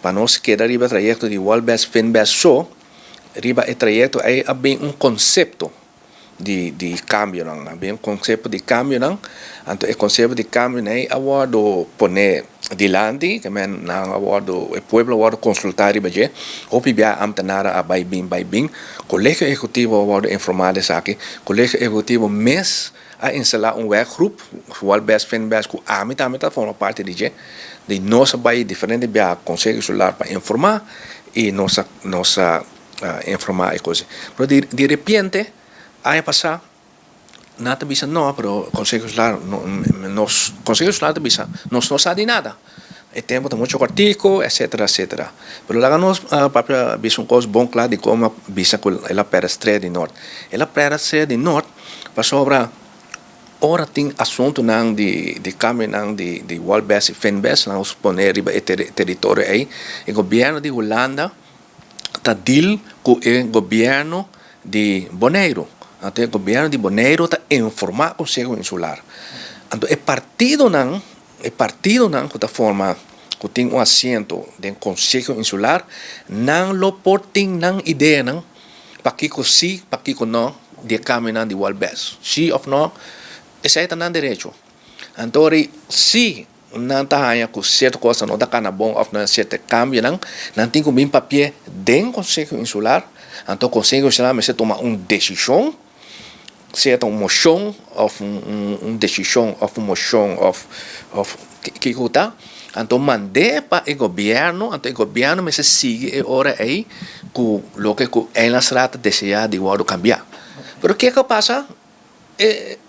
para nós quedar riba trayecto de Walbest Finbest Show, riba e trayecto aí bem conceito de cambio não, bem conceito de cambio não, então o conceito de cambio né, award pone dilante, que men na award o pueblo award consultar riba je, hopi bia amtanara a vai bem, colégio executivo award informado aqui, colégio executivo mês a instalar werkgroep, Walbest Finbest ku amita forma parte de nossa vai diferente bia conselho solar para informar e nossa informar e coisa. Pero de repente aí passar nada bisa não, pero conselho solar nos conselho solar bisa nós não sabe nada. E tempo de muito artigo, etc. Pero lá nós para bisa coisa bom claro de como bisa com ela pedestre de norte. Ela pedestre de norte para sobre ora tem assunto nang de caminho nang de Walbest e Finbest nang suponer riba território aí o governo de Holanda tá deal com o governo de Bonaire. Então o governo de Bonaire tá informar o Conselho Insular. Então é partido nang que tá forma que tem assento do Conselho Insular nang lo porting nang ideia nang pakiko si pakiko no de caminho nang de Walbest. Si of no esse aí está no direito. Então, se não está com certa coisa, não está na bom, ou não certo cambio, não tem como papel dentro do Conselho Insular, então o Conselho Insular vai tomar uma decisão, certa uma moção, ou uma decisão, ou uma moção, ou que está, então mandei para o governo, então o governo vai seguir a hora aí, com o que elas trata de desejar de cambiar. Mas o que passa?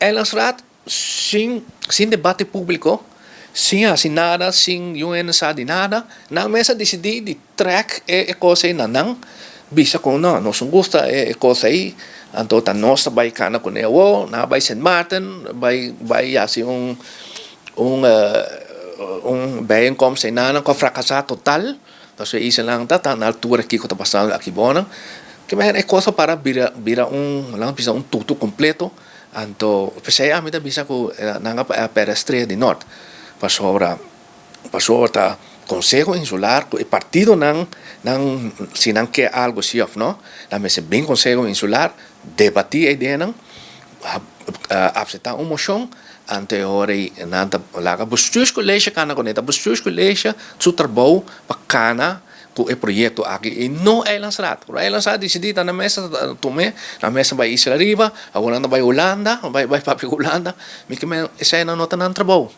Elas sem debate público, sem assinada, sem UN sabe nada, não mesa decidir de track e coisa aí não, bisa com não nos gosta e coisa aí, então tá nossa vai cana com ele, na vai Saint Martin, vai assim bem como se nada com fracassar total, então isso não tá na altura que está passando aqui bona, que é coisa para virar lá precisa tudo completo. Então, saya amida bisa ku nanga pedestre de norte. Passou a Conselho Insular, o partido se não quer algo assim, não? Na mesa bem Conselho Insular, debatir a ideia não, aceitar uma moção, anteriori nada laga buscus colégio cana coneta buscus colégio su trabalho para cana com o projeto aqui e não é lançado. Por aí lançado decidido na mesa tomé, na mesa vai Isla Riba, agora vai Holanda, vai para Holanda, me que essa é na nota não trabalho.